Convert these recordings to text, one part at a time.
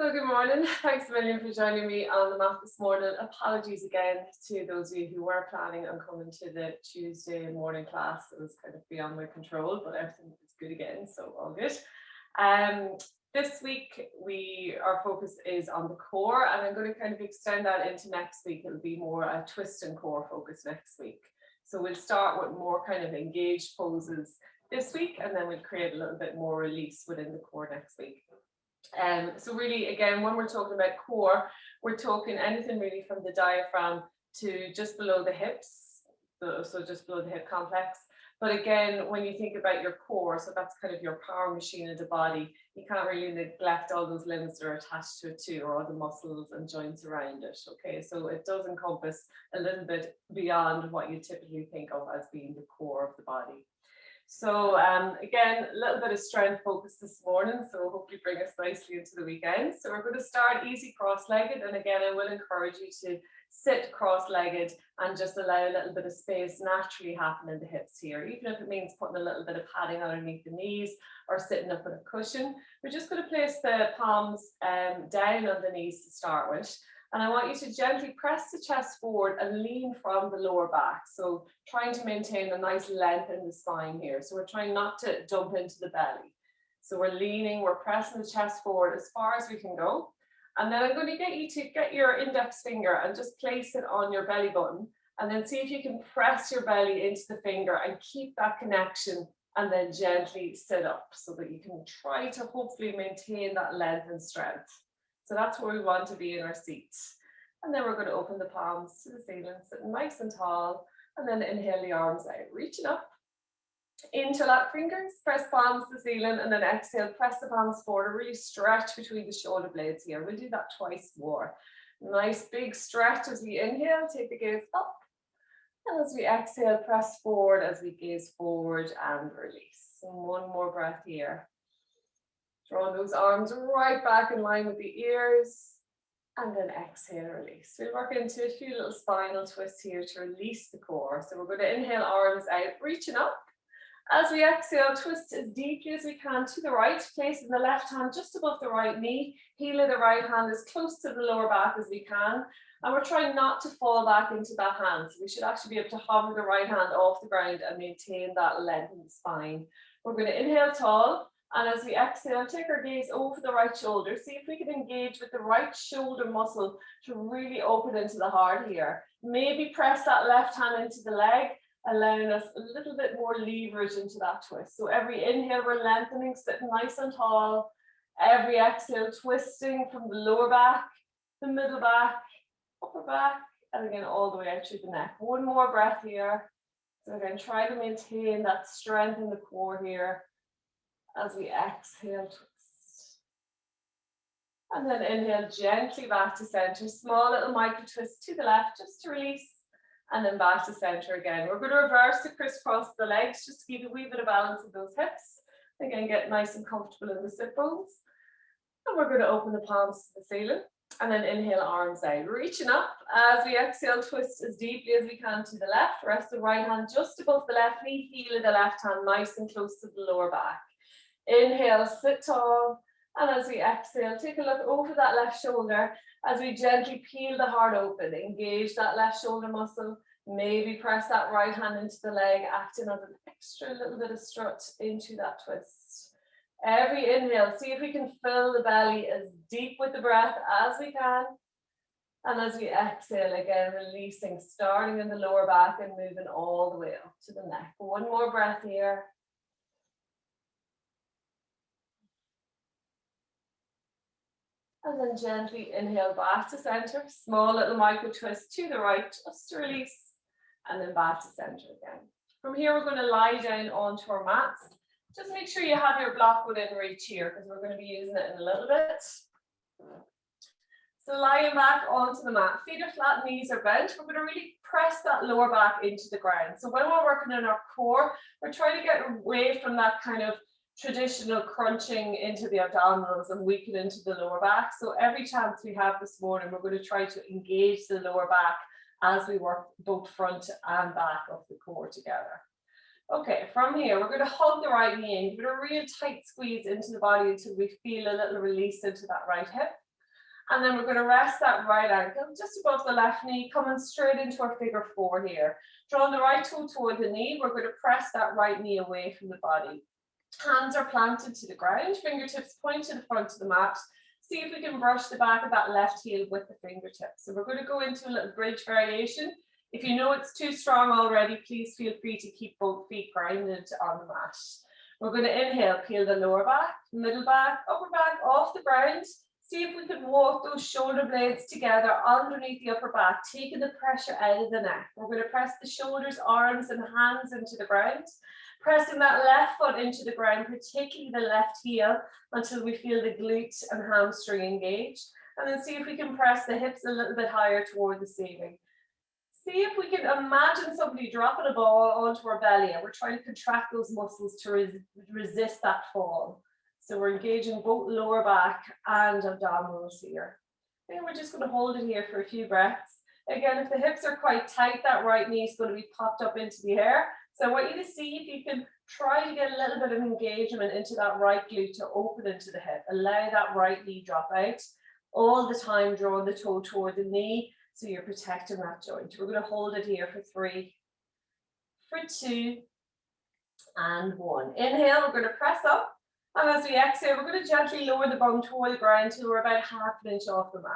So good morning. Thanks a million for joining me on the mat this morning. Apologies again to those of you who were planning on coming to the Tuesday morning class. It was kind of beyond my control, but everything is good again, so all good. This week our focus is on the core, and I'm going to kind of extend that into next week. It'll be more a twist and core focus next week. So we'll start with more kind of engaged poses this week, and then we'll create a little bit more release within the core next week. So really, again, when we're talking about core, we're talking anything really from the diaphragm to just below the hips, so just below the hip complex. But again, when you think about your core, so that's kind of your power machine of the body, you can't really neglect all those limbs that are attached to it too, or all the muscles and joints around it. Okay, so it does encompass a little bit beyond what you typically think of as being the core of the body. So again, a little bit of strength focus this morning, so hopefully bring us nicely into the weekend. So we're going to start easy cross-legged, and again, I will encourage you to sit cross-legged and just allow a little bit of space naturally happen in the hips here, even if it means putting a little bit of padding underneath the knees or sitting up on a cushion. We're just going to place the palms down on the knees to start with. And I want you to gently press the chest forward and lean from the lower back. So trying to maintain a nice length in the spine here. So we're trying not to dump into the belly. So we're leaning, we're pressing the chest forward as far as we can go. And then I'm going to get you to get your index finger and just place it on your belly button. And then see if you can press your belly into the finger and keep that connection, and then gently sit up so that you can try to hopefully maintain that length and strength. So that's where we want to be in our seat. And then we're going to open the palms to the ceiling, sitting nice and tall, and then inhale the arms out, reaching up. Interlock fingers, press palms to the ceiling, and then exhale, press the palms forward, really stretch between the shoulder blades here. We'll do that twice more. Nice big stretch as we inhale, take the gaze up. And as we exhale, press forward as we gaze forward and release. And one more breath here. Draw those arms right back in line with the ears, and then exhale, release. We'll work into a few little spinal twists here to release the core. So we're going to inhale, arms out, reaching up. As we exhale, twist as deeply as we can to the right, placing the left hand just above the right knee, heel of the right hand as close to the lower back as we can. And we're trying not to fall back into that hand. So we should actually be able to hover the right hand off the ground and maintain that length in the spine. We're going to inhale tall. And as we exhale, take our gaze over the right shoulder. See if we can engage with the right shoulder muscle to really open into the heart here. Maybe press that left hand into the leg, allowing us a little bit more leverage into that twist. So every inhale, we're lengthening, sitting nice and tall. Every exhale, twisting from the lower back, the middle back, upper back, and again, all the way out through the neck. One more breath here. So again, try to maintain that strength in the core here. As we exhale, twist. And then inhale gently back to center. Small little micro twist to the left just to release. And then back to center again. We're going to reverse to crisscross the legs just to keep a wee bit of balance in those hips. Again, get nice and comfortable in the sit bones. And we're going to open the palms to the ceiling. And then inhale, arms out. Reaching up. As we exhale, twist as deeply as we can to the left. Rest the right hand just above the left knee. Heel of the left hand nice and close to the lower back. Inhale, sit tall, and as we exhale, take a look over that left shoulder as we gently peel the heart open, engage that left shoulder muscle, maybe press that right hand into the leg, acting as an extra little bit of strut into that twist. Every inhale, see if we can fill the belly as deep with the breath as we can, and as we exhale, again, releasing, starting in the lower back and moving all the way up to the neck. One more breath here. And then gently inhale back to center. Small little micro twist to the right, just to release. And then back to center again. From here, we're going to lie down onto our mats. Just make sure you have your block within reach here, because we're going to be using it in a little bit. So lying back onto the mat, feet are flat, knees are bent. We're going to really press that lower back into the ground. So when we're working on our core, we're trying to get away from that kind of traditional crunching into the abdominals and weaken into the lower back. So every chance we have this morning, we're going to try to engage the lower back as we work both front and back of the core together. Okay, from here, we're going to hug the right knee in, give it a real tight squeeze into the body until we feel a little release into that right hip. And then we're going to rest that right ankle just above the left knee, coming straight into our figure 4 here. Drawing the right toe toward the knee, we're going to press that right knee away from the body. Hands are planted to the ground, fingertips point to the front of the mat. See if we can brush the back of that left heel with the fingertips. So we're going to go into a little bridge variation. If you know it's too strong already, please feel free to keep both feet grounded on the mat. We're going to inhale, peel the lower back, middle back, upper back off the ground. See if we can walk those shoulder blades together underneath the upper back, taking the pressure out of the neck. We're going to press the shoulders, arms, and hands into the ground. Pressing that left foot into the ground, particularly the left heel, until we feel the glute and hamstring engaged. And then see if we can press the hips a little bit higher toward the ceiling. See if we can imagine somebody dropping a ball onto our belly, and we're trying to contract those muscles to resist that fall. So we're engaging both lower back and abdominals here. And we're just going to hold it here for a few breaths. Again, if the hips are quite tight, that right knee is going to be popped up into the air. So I want you to see if you can try to get a little bit of engagement into that right glute to open into the hip. Allow that right knee drop out. All the time drawing the toe toward the knee so you're protecting that joint. We're going to hold it here for 3, for 2, and 1. Inhale, we're going to press up. And as we exhale, we're going to gently lower the bum toward the ground until we're about ½ an inch off the mat.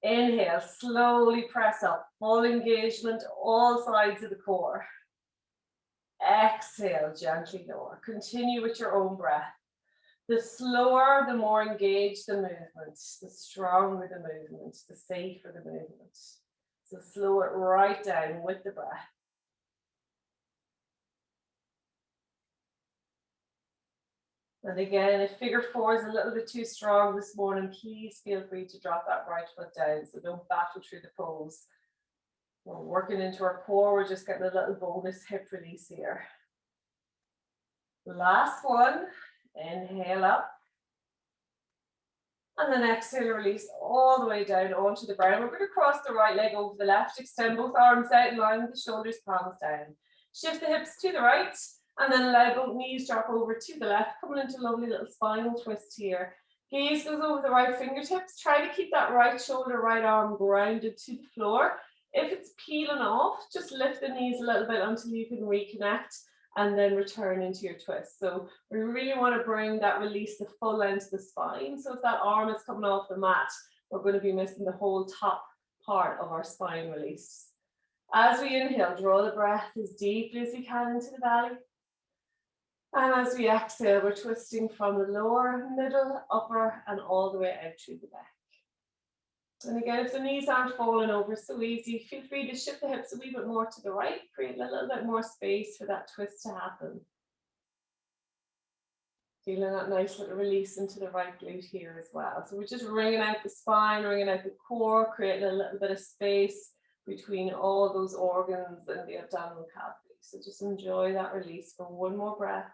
Inhale, slowly press up. Full engagement, all sides of the core. Exhale, gently lower. Continue with your own breath. The slower, the more engaged the movement, the stronger the movement, the safer the movement. So slow it right down with the breath. And again, if figure 4 is a little bit too strong this morning, please feel free to drop that right foot down. So don't battle through the pose. We're working into our core. We're just getting a little bonus hip release here. Last one. Inhale up. And then exhale, release all the way down onto the ground. We're going to cross the right leg over the left. Extend both arms out in line with the shoulders, palms down. Shift the hips to the right. And then allow both knees drop over to the left, coming into a lovely little spinal twist here. Gaze goes over the right fingertips. Try to keep that right shoulder, right arm grounded to the floor. If it's peeling off, just lift the knees a little bit until you can reconnect and then return into your twist. So we really want to bring that release the full length of the spine. So if that arm is coming off the mat, we're going to be missing the whole top part of our spine release. As we inhale, draw the breath as deeply as we can into the belly. And as we exhale, we're twisting from the lower, middle, upper, and all the way out through the back. And again, if the knees aren't falling over so easy, feel free to shift the hips a wee bit more to the right, create a little bit more space for that twist to happen. Feeling that nice little release into the right glute here as well. So we're just wringing out the spine, wringing out the core, creating a little bit of space between all those organs and the abdominal cavity. So just enjoy that release for one more breath.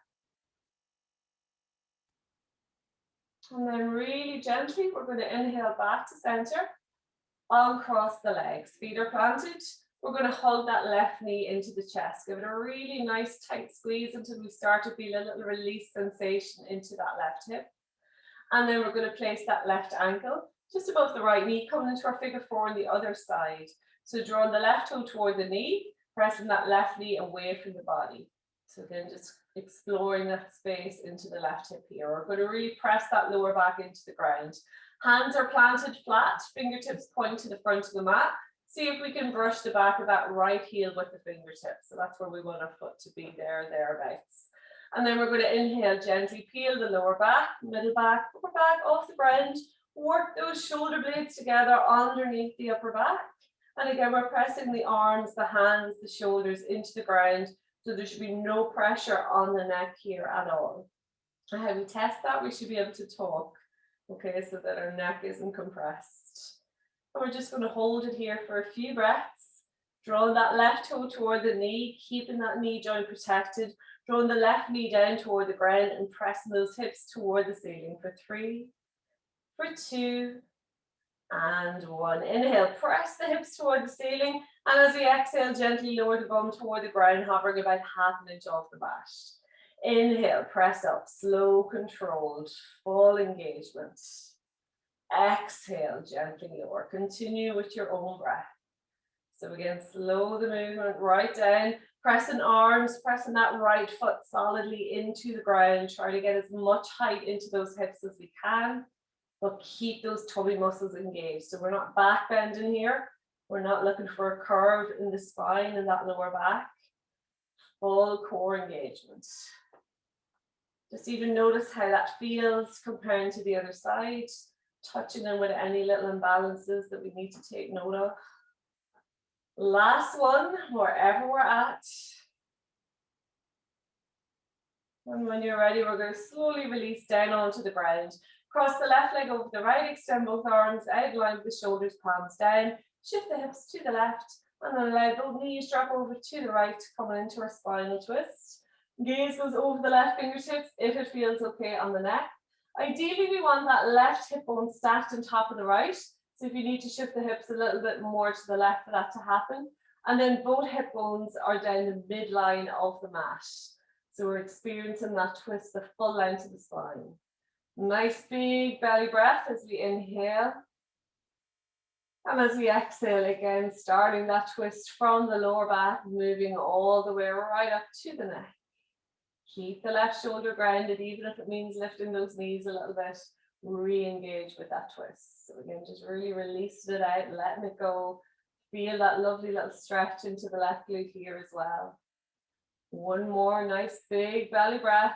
And then really gently, we're going to inhale back to center, uncross the legs, feet are planted. We're going to hold that left knee into the chest. Give it a really nice tight squeeze until we start to feel a little release sensation into that left hip. And then we're going to place that left ankle just above the right knee, coming into our figure 4 on the other side. So drawing the left toe toward the knee, pressing that left knee away from the body. So then just exploring that space into the left hip here. We're going to really press that lower back into the ground. Hands are planted flat, fingertips point to the front of the mat. See if we can brush the back of that right heel with the fingertips. So that's where we want our foot to be there, thereabouts. And then we're going to inhale, gently peel the lower back, middle back, upper back off the ground. Work those shoulder blades together underneath the upper back. And again, we're pressing the arms, the hands, the shoulders into the ground. So there should be no pressure on the neck here at all. And how we test that, we should be able to talk, okay, so that our neck isn't compressed. And we're just going to hold it here for a few breaths. Drawing that left toe toward the knee, keeping that knee joint protected. Drawing the left knee down toward the ground and pressing those hips toward the ceiling for 3, for 2, and 1. Inhale, press the hips toward the ceiling. And as we exhale, gently lower the bum toward the ground, hovering about ½ an inch off the mat. Inhale, press up, slow, controlled, full engagement. Exhale, gently lower. Continue with your own breath. So again, slow the movement right down, pressing arms, pressing that right foot solidly into the ground. Try to get as much height into those hips as we can, but keep those tummy muscles engaged. So we're not back bending here. We're not looking for a curve in the spine and that lower back. Full core engagement. Just even notice how that feels comparing to the other side, touching in with any little imbalances that we need to take note of. Last one, wherever we're at. And when you're ready, we're going to slowly release down onto the ground. Cross the left leg over the right, extend both arms, outline the shoulders, palms down, shift the hips to the left, and then allow both knees drop over to the right, coming into our spinal twist. Gaze goes over the left fingertips if it feels okay on the neck. Ideally, we want that left hip bone stacked on top of the right. So if you need to shift the hips a little bit more to the left for that to happen. And then both hip bones are down the midline of the mat. So we're experiencing that twist the full length of the spine. Nice big belly breath as we inhale. And as we exhale again, starting that twist from the lower back, moving all the way right up to the neck. Keep the left shoulder grounded, even if it means lifting those knees a little bit. Re-engage with that twist. So again, just really releasing it out, letting it go. Feel that lovely little stretch into the left glute here as well. One more nice big belly breath.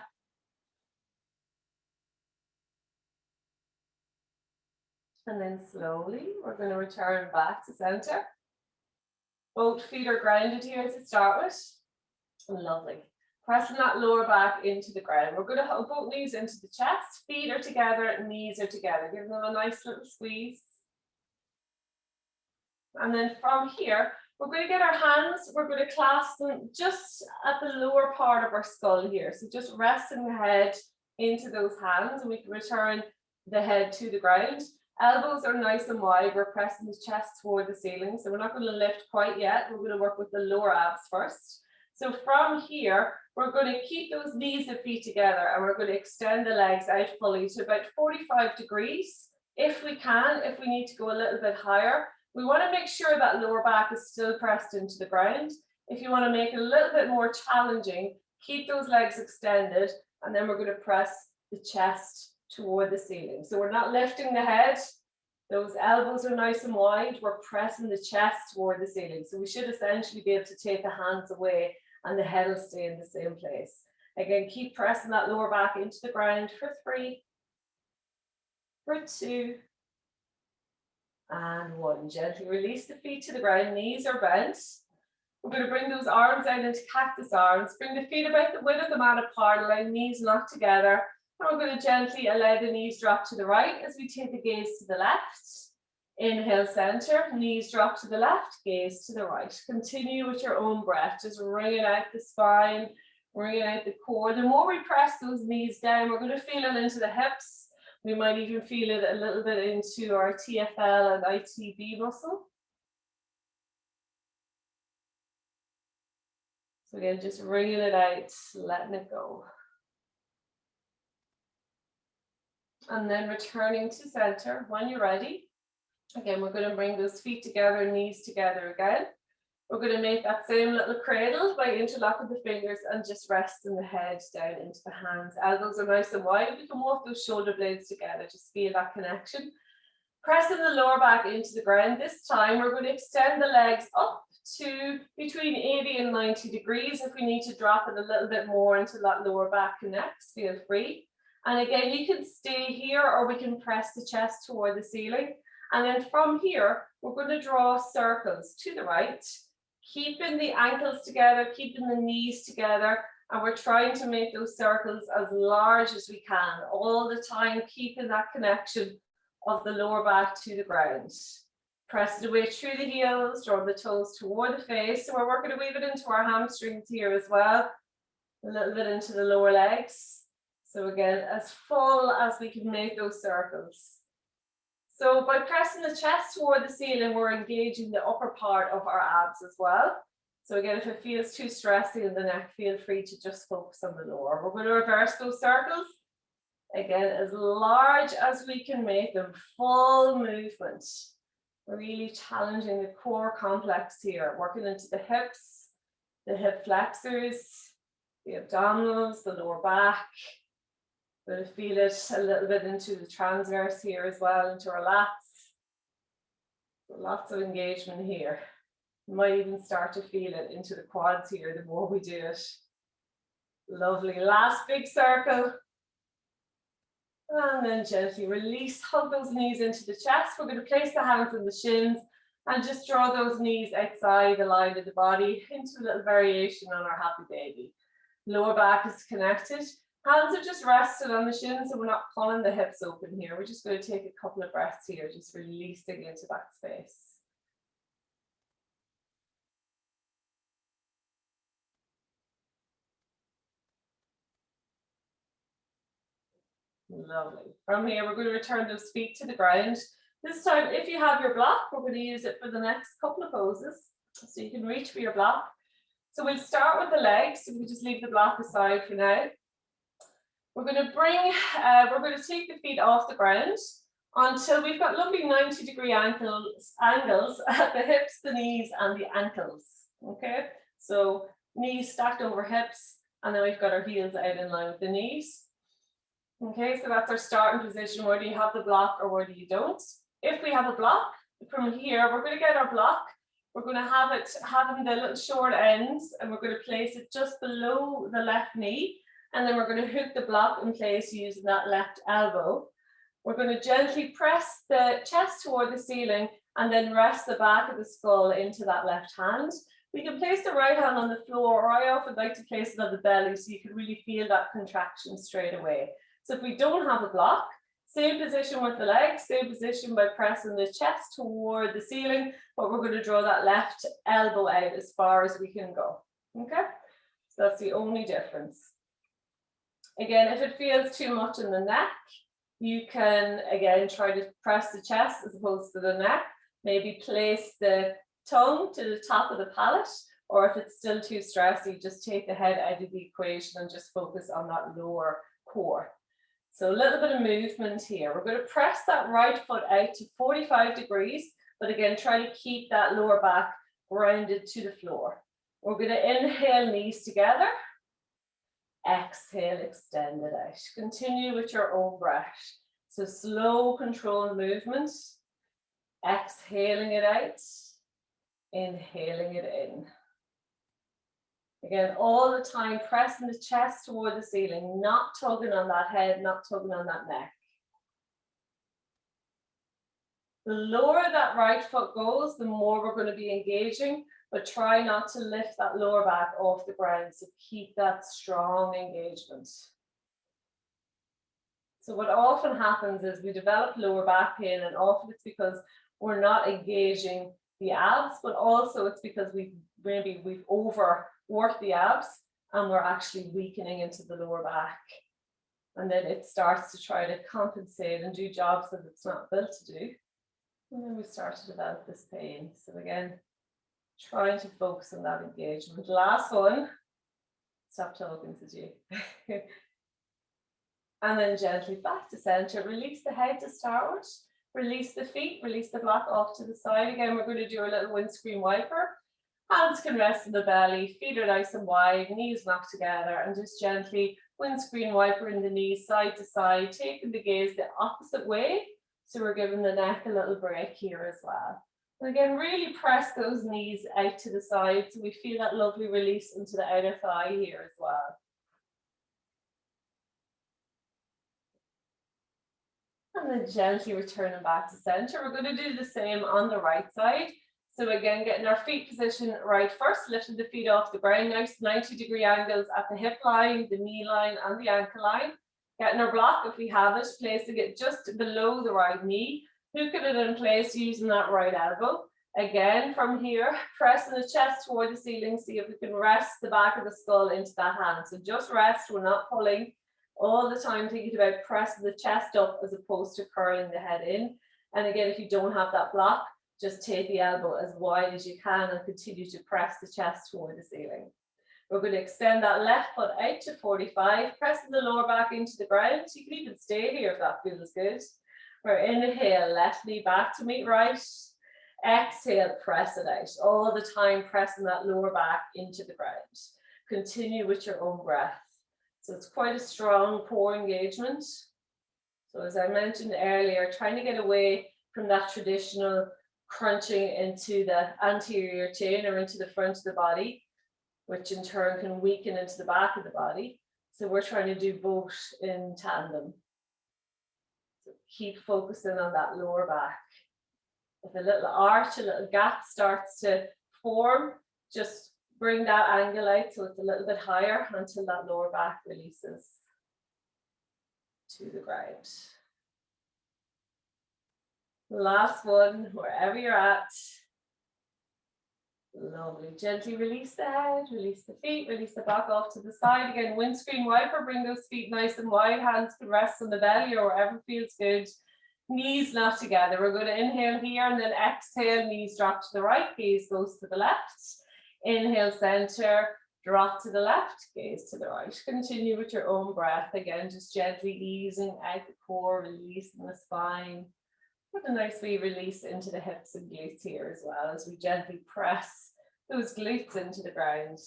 And then slowly, we're going to return back to center. Both feet are grounded here to start with. Lovely. Pressing that lower back into the ground. We're going to hold both knees into the chest. Feet are together, knees are together. Give them a nice little squeeze. And then from here, we're going to get our hands, we're going to clasp them just at the lower part of our skull here. So just resting the head into those hands, and we can return the head to the ground. Elbows are nice and wide. We're pressing the chest toward the ceiling. So we're not going to lift quite yet. We're going to work with the lower abs first. So from here, we're going to keep those knees and feet together, and we're going to extend the legs out fully to about 45 degrees. If we can, if we need to go a little bit higher, we want to make sure that lower back is still pressed into the ground. If you want to make it a little bit more challenging, keep those legs extended, and then we're going to press the chest toward the ceiling. So we're not lifting the head. Those elbows are nice and wide. We're pressing the chest toward the ceiling. So we should essentially be able to take the hands away and the head will stay in the same place. Again, keep pressing that lower back into the ground for 3, for 2, and 1. Gently release the feet to the ground, knees are bent. We're going to bring those arms out into cactus arms. Bring the feet about the width of the mat apart, allow knees locked together. And we're going to gently allow the knees drop to the right as we take the gaze to the left. Inhale, center, knees drop to the left, gaze to the right. Continue with your own breath, just wringing out the spine, wringing out the core. The more we press those knees down, we're going to feel it into the hips. We might even feel it a little bit into our TFL and ITB muscle. So again, just wringing it out, letting it go. And then returning to center when you're ready. Again, we're going to bring those feet together, knees together again. We're going to make that same little cradle by interlocking the fingers and just resting the head down into the hands. Elbows are nice and wide. We can walk those shoulder blades together, just feel that connection. Pressing the lower back into the ground. This time we're going to extend the legs up to between 80 and 90 degrees. If we need to drop it a little bit more into that lower back connects, feel free. And again, you can stay here or we can press the chest toward the ceiling. And then from here, we're going to draw circles to the right, keeping the ankles together, keeping the knees together. And we're trying to make those circles as large as we can, all the time, keeping that connection of the lower back to the ground. Press it away through the heels, draw the toes toward the face. So we're working to weave it into our hamstrings here as well, a little bit into the lower legs. So again, as full as we can make those circles. So by pressing the chest toward the ceiling, we're engaging the upper part of our abs as well. So again, if it feels too stressy in the neck, feel free to just focus on the lower. We're going to reverse those circles. Again, as large as we can make them, full movement. Really challenging the core complex here, working into the hips, the hip flexors, the abdominals, the lower back. Going to feel it a little bit into the transverse here as well, into our lats. So lots of engagement here. You might even start to feel it into the quads here the more we do it. Lovely. Last big circle. And then gently release, hug those knees into the chest. We're going to place the hands on the shins and just draw those knees outside the line of the body into a little variation on our happy baby. Lower back is connected. Hands are just rested on the shins, so we're not pulling the hips open here. We're just going to take a couple of breaths here, just releasing into that space. Lovely. From here, we're going to return those feet to the ground. This time, if you have your block, we're going to use it for the next couple of poses. So you can reach for your block. So we'll start with the legs. So we just leave the block aside for now. We're going to take the feet off the ground until we've got lovely 90-degree angles at the hips, the knees, and the ankles. Okay, so knees stacked over hips, and then we've got our heels out in line with the knees. Okay, so that's our starting position, whether you have the block or whether you don't. If we have a block, from here, we're going to get our block. We're going to have it having the little short ends, and we're going to place it just below the left knee. And then we're going to hook the block in place using that left elbow. We're going to gently press the chest toward the ceiling and then rest the back of the skull into that left hand. We can place the right hand on the floor, or I often like to place it on the belly so you can really feel that contraction straight away. So if we don't have a block, same position with the legs, same position by pressing the chest toward the ceiling, but we're going to draw that left elbow out as far as we can go. Okay, so that's the only difference. Again, if it feels too much in the neck, you can, again, try to press the chest as opposed to the neck. Maybe place the tongue to the top of the palate, or if it's still too stressy, just take the head out of the equation and just focus on that lower core. So a little bit of movement here. We're going to press that right foot out to 45 degrees, but again, try to keep that lower back grounded to the floor. We're going to inhale, knees together. Exhale, extend it out. Continue with your own breath. So slow, controlled movement. Exhaling it out. Inhaling it in. Again, all the time pressing the chest toward the ceiling, not tugging on that head, not tugging on that neck. The lower that right foot goes, the more we're going to be engaging, but try not to lift that lower back off the ground. So keep that strong engagement. So what often happens is we develop lower back pain, and often it's because we're not engaging the abs, but also it's because we've overworked the abs and we're actually weakening into the lower back. And then it starts to try to compensate and do jobs that it's not built to do. And then we start to develop this pain. So again, trying to focus on that engagement. Last one. Stop talking to you. And then gently back to center. Release the head to start with. Release the feet. Release the block off to the side. Again, we're going to do a little windscreen wiper. Hands can rest in the belly. Feet are nice and wide. Knees knocked together. And just gently windscreen wiper in the knees side to side. Taking the gaze the opposite way. So we're giving the neck a little break here as well. And again, really press those knees out to the side so we feel that lovely release into the outer thigh here as well. And then gently returning back to center. We're going to do the same on the right side. So again, getting our feet positioned right first, lifting the feet off the ground, nice 90-degree angles at the hip line, the knee line, and the ankle line. Getting our block, if we have it, placing it just below the right knee, hooking it in place using that right elbow. Again, from here, pressing the chest toward the ceiling, see if we can rest the back of the skull into that hand. So just rest, we're not pulling. All the time thinking about pressing the chest up as opposed to curling the head in. And again, if you don't have that block, just take the elbow as wide as you can and continue to press the chest toward the ceiling. We're going to extend that left foot out to 45, pressing the lower back into the ground. You can even stay here if that feels good. Or inhale, left knee back to meet right. Exhale, press it out. All the time pressing that lower back into the ground. Continue with your own breath. So it's quite a strong core engagement. So as I mentioned earlier, trying to get away from that traditional crunching into the anterior chain or into the front of the body, which in turn can weaken into the back of the body. So we're trying to do both in tandem. So keep focusing on that lower back. If a little arch, a little gap starts to form, just bring that angle out so it's a little bit higher until that lower back releases to the ground. Last one, wherever you're at. Lovely. Gently release the head, release the feet, release the back off to the side. Again, windscreen wiper, bring those feet nice and wide. Hands can rest on the belly or wherever feels good. Knees not together. We're going to inhale here and then exhale, knees drop to the right, gaze goes to the left. Inhale, center, drop to the left, gaze to the right. Continue with your own breath. Again, just gently easing out the core, releasing the spine. What a nice wee release into the hips and glutes here as well as we gently press those glutes into the ground.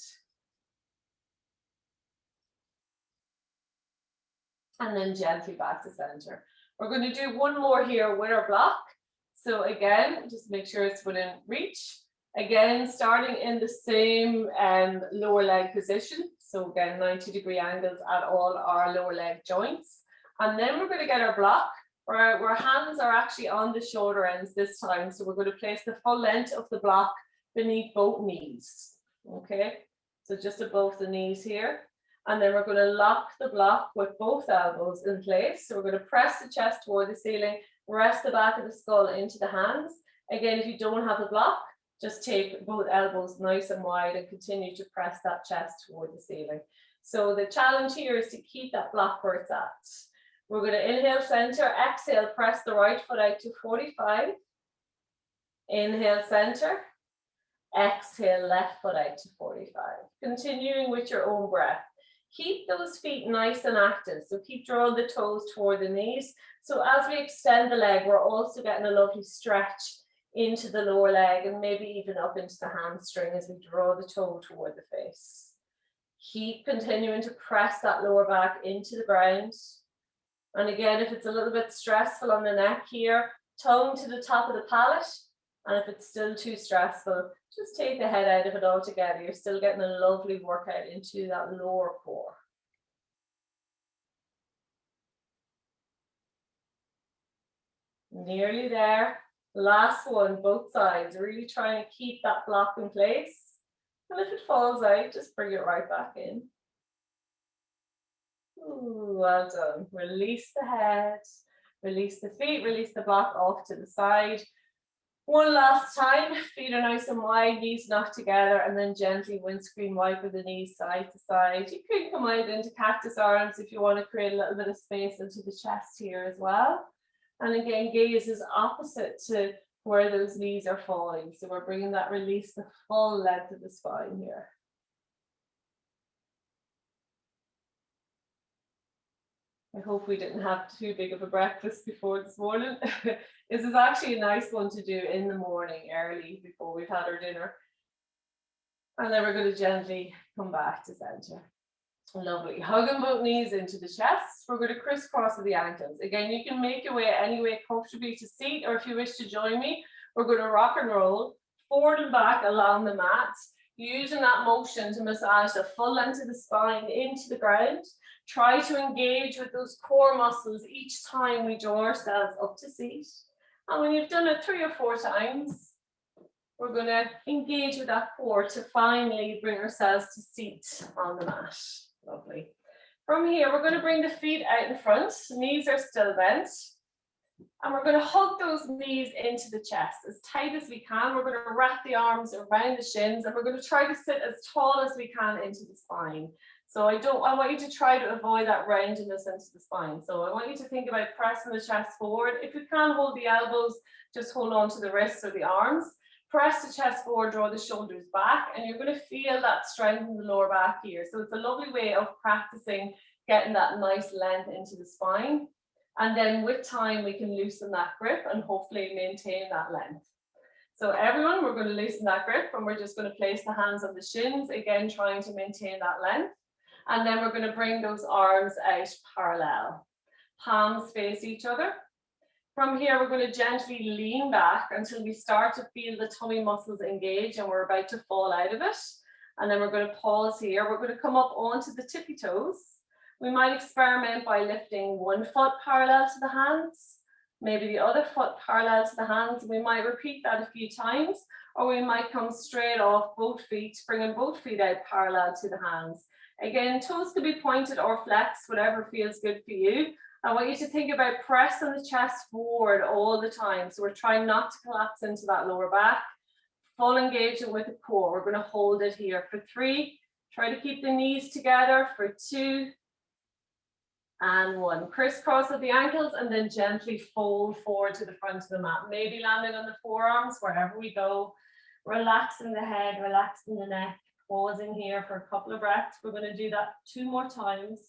And then gently back to center. We're going to do one more here with our block. So again, just make sure it's within reach. Again, starting in the same lower leg position. So again, 90-degree angles at all our lower leg joints. And then we're going to get our block where our hands are actually on the shoulder ends this time. So we're going to place the full length of the block beneath both knees. Okay, so just above the knees here. And then we're going to lock the block with both elbows in place. So we're going to press the chest toward the ceiling, rest the back of the skull into the hands. Again, if you don't have a block, just take both elbows nice and wide and continue to press that chest toward the ceiling. So the challenge here is to keep that block where it's at. We're going to inhale, center, exhale, press the right foot out to 45. Inhale, center. Exhale, left foot out to 45. Continuing with your own breath. Keep those feet nice and active. So keep drawing the toes toward the knees. So as we extend the leg, we're also getting a lovely stretch into the lower leg and maybe even up into the hamstring as we draw the toe toward the face. Keep continuing to press that lower back into the ground. And again, if it's a little bit stressful on the neck here, tongue to the top of the palate. And if it's still too stressful, just take the head out of it altogether. You're still getting a lovely workout into that lower core. Nearly there. Last one, both sides. Really trying to keep that block in place. And if it falls out, just bring it right back in. Ooh, well done. Release the head, release the feet, release the block off to the side. One last time, feet are nice and wide, knees not together, and then gently windscreen wiper the knees side to side. You can come out into cactus arms if you want to create a little bit of space into the chest here as well. And again, gaze is opposite to where those knees are falling. So we're bringing that release the full length of the spine here. I hope we didn't have too big of a breakfast before this morning. This is actually a nice one to do in the morning, early, before we've had our dinner. And then we're going to gently come back to center. Lovely. Hugging both knees into the chest. We're going to crisscross the ankles. Again, you can make your way any way comfortably to seat, or if you wish to join me, we're going to rock and roll forward and back along the mat, using that motion to massage the full length of the spine into the ground. Try to engage with those core muscles each time we draw ourselves up to seat. And when you've done it 3 or 4 times, we're going to engage with that core to finally bring ourselves to seat on the mat. Lovely. From here, we're going to bring the feet out in front. Knees are still bent. And we're going to hug those knees into the chest as tight as we can. We're going to wrap the arms around the shins, and we're going to try to sit as tall as we can into the spine. So I want you to try to avoid that roundedness into the spine. So I want you to think about pressing the chest forward. If you can hold the elbows, just hold on to the wrists or the arms. Press the chest forward, draw the shoulders back, and you're going to feel that strength in the lower back here. So it's a lovely way of practicing getting that nice length into the spine. And then with time, we can loosen that grip and hopefully maintain that length. So everyone, we're going to loosen that grip and we're just going to place the hands on the shins, again, trying to maintain that length. And then we're going to bring those arms out parallel. Palms face each other. From here, we're going to gently lean back until we start to feel the tummy muscles engage and we're about to fall out of it. And then we're going to pause here. We're going to come up onto the tippy toes. We might experiment by lifting one foot parallel to the hands, maybe the other foot parallel to the hands. We might repeat that a few times, or we might come straight off both feet, bringing both feet out parallel to the hands. Again, toes could be pointed or flexed, whatever feels good for you. I want you to think about pressing the chest forward all the time. So we're trying not to collapse into that lower back. Full engagement with the core. We're going to hold it here for 3. Try to keep the knees together for 2 and 1. Crisscross at the ankles and then gently fold forward to the front of the mat. Maybe landing on the forearms wherever we go. Relaxing the head, relaxing the neck. Pausing here for a couple of breaths. We're going to do that 2 more times.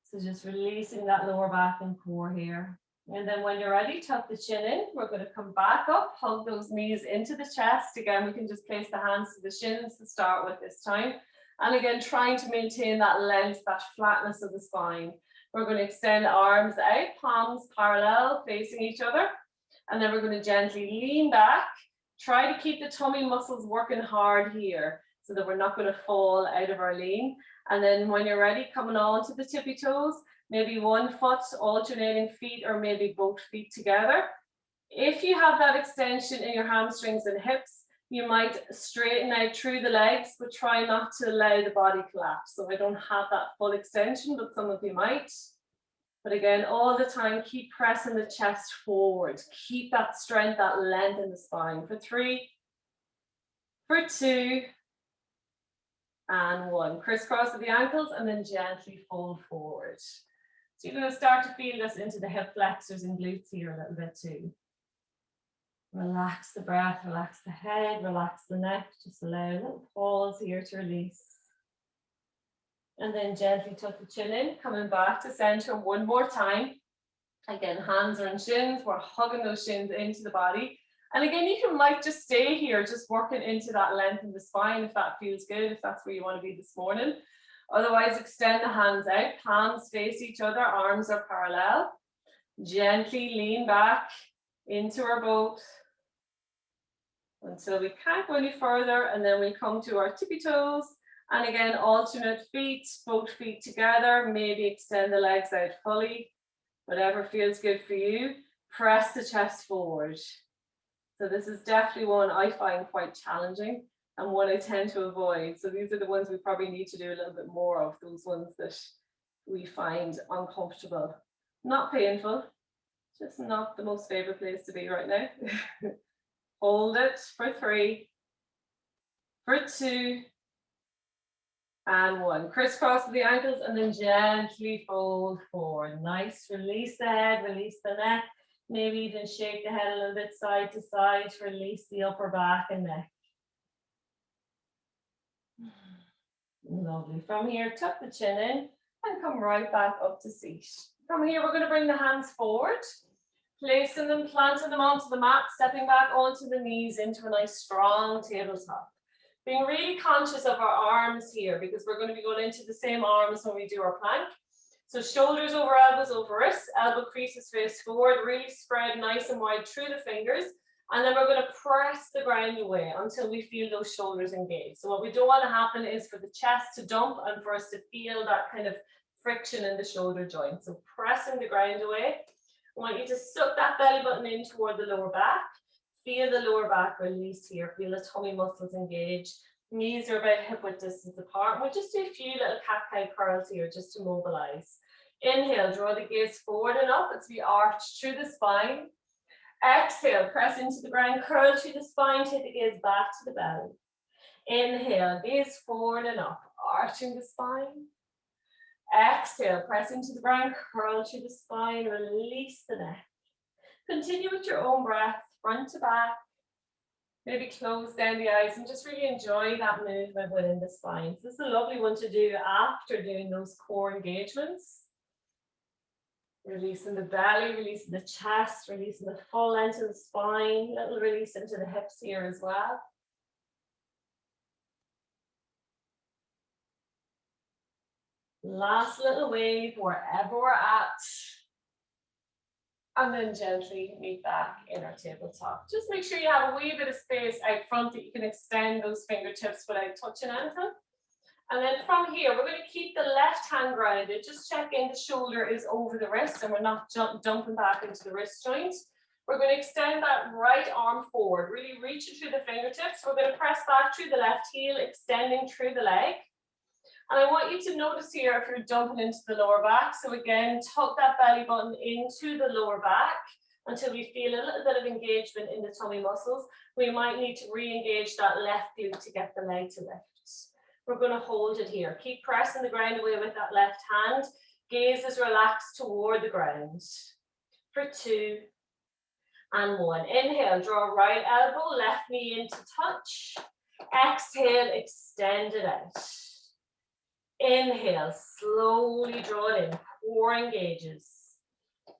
So just releasing that lower back and core here. And then when you're ready, tuck the chin in. We're going to come back up, hug those knees into the chest. Again, we can just place the hands to the shins to start with this time. And again, trying to maintain that length, that flatness of the spine. We're going to extend arms out, palms parallel, facing each other. And then we're going to gently lean back. Try to keep the tummy muscles working hard here so that we're not going to fall out of our lean. And then when you're ready, coming on to the tippy toes, maybe one foot, alternating feet, or maybe both feet together. If you have that extension in your hamstrings and hips, you might straighten out through the legs, but try not to allow the body collapse. So I don't have that full extension, but some of you might. But again, all the time, keep pressing the chest forward. Keep that strength, that length in the spine. For 3, for 2, and 1. Crisscross at the ankles and then gently fold forward. So you're going to start to feel this into the hip flexors and glutes here a little bit too. Relax the breath, relax the head, relax the neck. Just allow a little pause here to release. And then gently tuck the chin in, coming back to center one more time. Again, hands are on shins. We're hugging those shins into the body. And again, you might just stay here, just working into that length in the spine if that feels good, if that's where you want to be this morning. Otherwise, extend the hands out, palms face each other, arms are parallel. Gently lean back into our boat until we can't go any further, and then we come to our tippy toes. And again, alternate feet, both feet together, maybe extend the legs out fully, whatever feels good for you. Press the chest forward. So this is definitely one I find quite challenging and one I tend to avoid. So these are the ones we probably need to do a little bit more of, those ones that we find uncomfortable. Not painful, just not the most favorite place to be right now. Hold it for 3, for 2, and 1. Crisscross the ankles and then gently fold forward. Nice, release the head, release the neck. Maybe even shake the head a little bit side to side to release the upper back and neck. Lovely. From here, tuck the chin in and come right back up to seat. From here, we're going to bring the hands forward, placing them, planting them onto the mat, stepping back onto the knees into a nice strong tabletop. Being really conscious of our arms here because we're going to be going into the same arms when we do our plank. So shoulders over elbows over wrists, elbow creases face forward, really spread nice and wide through the fingers. And then we're going to press the ground away until we feel those shoulders engage. So what we don't want to happen is for the chest to dump and for us to feel that kind of friction in the shoulder joint. So pressing the ground away. I want you to suck that belly button in toward the lower back. Feel the lower back release here. Feel the tummy muscles engage. Knees are about hip width distance apart. We'll just do a few little cat-cow curls here just to mobilize. Inhale, draw the gaze forward and up as we arch through the spine. Exhale, press into the ground, curl through the spine, take the gaze back to the belly. Inhale, gaze forward and up, arching the spine. Exhale, press into the ground, curl through the spine, release the neck. Continue with your own breath, front to back, Maybe close down the eyes and just really enjoy that movement within the spine. So this is a lovely one to do after doing those core engagements. Releasing the belly, releasing the chest, releasing the full length of the spine, little release into the hips here as well. Last little wave wherever we're at. And then gently meet back in our tabletop. Just make sure you have a wee bit of space out front that you can extend those fingertips without touching anything. And then from here, we're going to keep the left hand grounded. Just check in the shoulder is over the wrist and we're not dumping back into the wrist joint. We're going to extend that right arm forward, really reaching through the fingertips. We're going to press back through the left heel, extending through the leg. And I want you to notice here if you're dumping into the lower back. So again, tuck that belly button into the lower back until we feel a little bit of engagement in the tummy muscles. We might need to re-engage that left glute to get the leg to lift. We're going to hold it here. Keep pressing the ground away with that left hand. Gaze is relaxed toward the ground. For 2 and 1. Inhale, draw right elbow, left knee into touch. Exhale, extend it out. Inhale, slowly draw it in, core engages.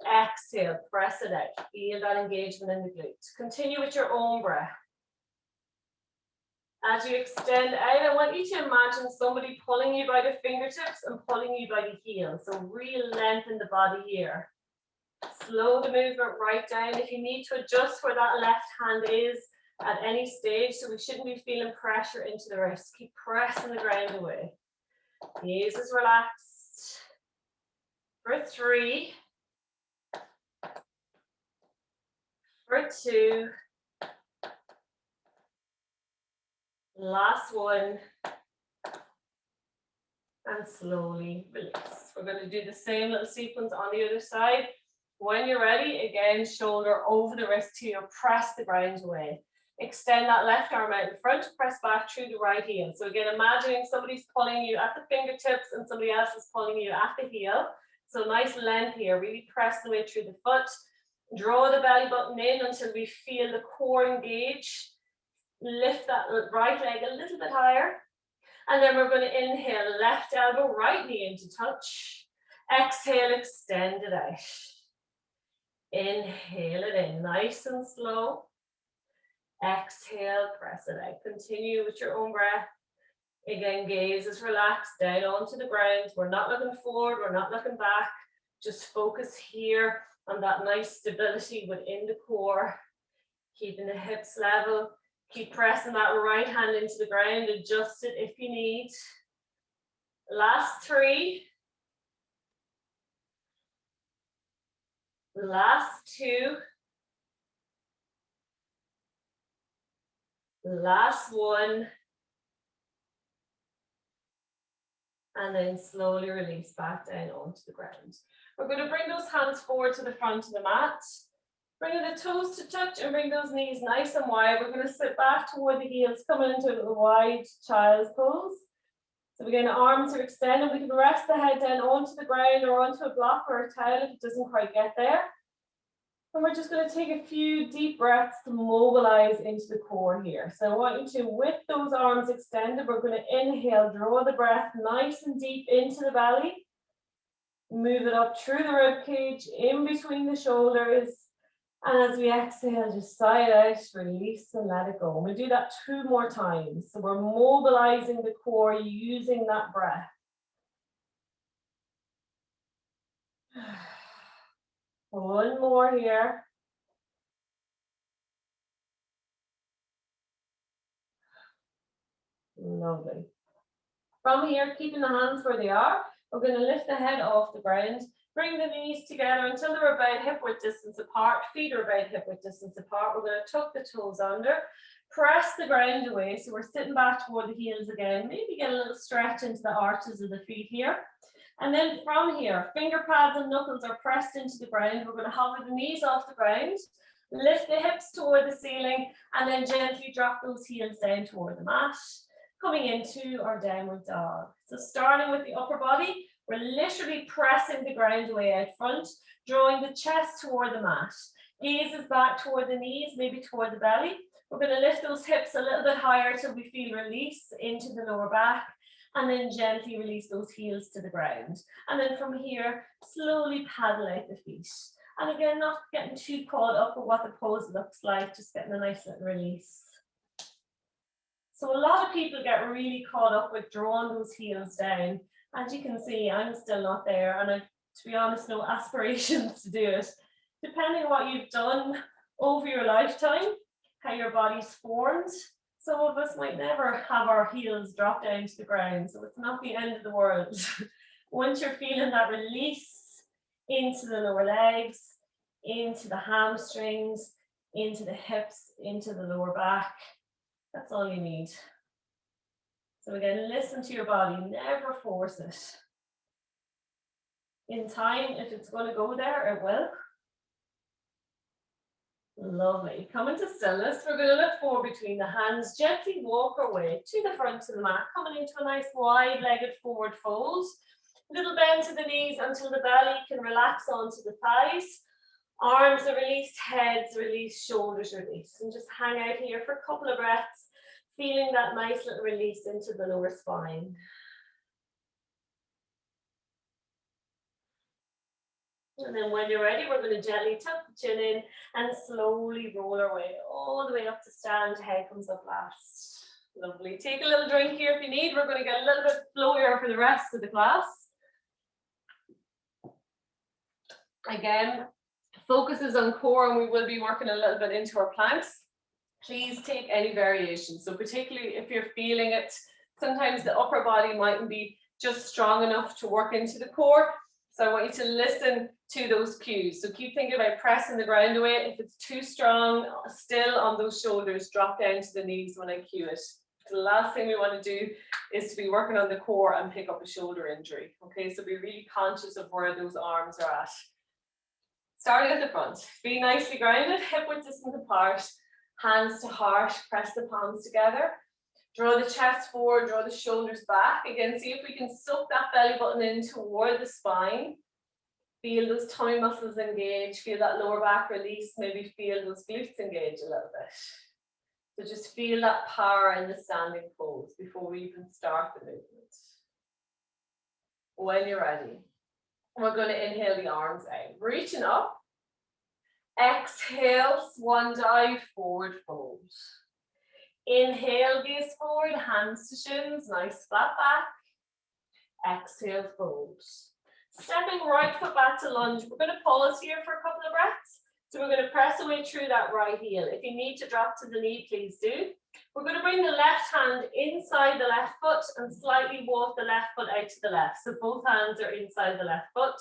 Exhale, press it out. Feel that engagement in the glutes. Continue with your own breath. As you extend out, I want you to imagine somebody pulling you by the fingertips and pulling you by the heels. So real length in the body here. Slow the movement right down. If you need to adjust where that left hand is at any stage, so we shouldn't be feeling pressure into the wrist. Keep pressing the ground away. Gaze is relaxed. For 3. For 2. Last one. And slowly release. We're going to do the same little sequence on the other side. When you're ready, again, shoulder over the wrist here. Press the ground away. Extend that left arm out in front, press back through the right heel. So again, imagining somebody's pulling you at the fingertips and somebody else is pulling you at the heel. So nice length here, really press the way through the foot. Draw the belly button in until we feel the core engage. Lift that right leg a little bit higher. And then we're going to inhale, left elbow, right knee into touch. Exhale, extend it out. Inhale it in, nice and slow. Exhale, press it out. Continue with your own breath. Again, gaze is relaxed down onto the ground. We're not looking forward, we're not looking back. Just focus here on that nice stability within the core. Keeping the hips level. Keep pressing that right hand into the ground. Adjust it if you need. Last 3. Last 2. Last 1. And then slowly release back down onto the ground. We're going to bring those hands forward to the front of the mat. Bring the toes to touch and bring those knees nice and wide. We're going to sit back toward the heels, coming into a little wide child's pose. So again, arms are extended. We can rest the head down onto the ground or onto a block or a towel if it doesn't quite get there. And we're just going to take a few deep breaths to mobilize into the core here. So I want you to, with those arms extended, we're going to inhale, draw the breath nice and deep into the belly. Move it up through the rib cage, in between the shoulders. And as we exhale, just sigh it out, release and let it go. And we'll do that 2 more times. So we're mobilizing the core using that breath. One more here. Lovely. From here, keeping the hands where they are, we're going to lift the head off the ground. Bring the knees together until they're about hip width distance apart. Feet are about hip width distance apart. We're going to tuck the toes under. Press the ground away. So we're sitting back toward the heels again. Maybe get a little stretch into the arches of the feet here. And then from here, finger pads and knuckles are pressed into the ground. We're going to hover the knees off the ground. Lift the hips toward the ceiling. And then gently drop those heels down toward the mat. Coming into our downward dog. So starting with the upper body, we're literally pressing the ground away out front, drawing the chest toward the mat. Gaze is back toward the knees, maybe toward the belly. We're going to lift those hips a little bit higher till we feel release into the lower back, and then gently release those heels to the ground. And then from here, slowly paddle out the feet. And again, not getting too caught up with what the pose looks like, just getting a nice little release. So a lot of people get really caught up with drawing those heels down. As you can see, I'm still not there, and I, to be honest, no aspirations to do it. Depending on what you've done over your lifetime, how your body's formed, some of us might never have our heels drop down to the ground, so it's not the end of the world. Once you're feeling that release into the lower legs, into the hamstrings, into the hips, into the lower back, that's all you need. So again, listen to your body, never force it. In time, if it's going to go there, it will. Lovely. Come into stillness. We're going to look forward between the hands, gently walk our way to the front of the mat, coming into a nice wide-legged forward fold. Little bend to the knees until the belly can relax onto the thighs. Arms are released, heads released, shoulders released. And just hang out here for a couple of breaths, feeling that nice little release into the lower spine. And then when you're ready, we're going to gently tuck the chin in and slowly roll our way all the way up to stand. Head comes up last. Lovely. Take a little drink here if you need. We're going to get a little bit flowier for the rest of the class. Again, focus is on core, and we will be working a little bit into our planks. Please take any variation. So particularly if you're feeling it, sometimes the upper body mightn't be just strong enough to work into the core. So I want you to listen to those cues. So keep thinking about pressing the ground away. If it's too strong, still on those shoulders, drop down to the knees when I cue it. The last thing we want to do is to be working on the core and pick up a shoulder injury. Okay, so be really conscious of where those arms are at. Starting at the front, be nicely grounded, hip width distance apart, hands to heart, press the palms together. Draw the chest forward, draw the shoulders back. Again, see if we can suck that belly button in toward the spine. Feel those tummy muscles engage, feel that lower back release, maybe feel those glutes engage a little bit. So just feel that power in the standing pose before we even start the movement. When you're ready, we're going to inhale the arms out, reaching up. Exhale, swan dive, forward fold. Inhale, gaze forward, hands to shins, nice flat back. Exhale, fold. Stepping right foot back to lunge. We're going to pause here for a couple of breaths. So we're going to press away through that right heel. If you need to drop to the knee, please do. We're going to bring the left hand inside the left foot and slightly walk the left foot out to the left. So both hands are inside the left foot.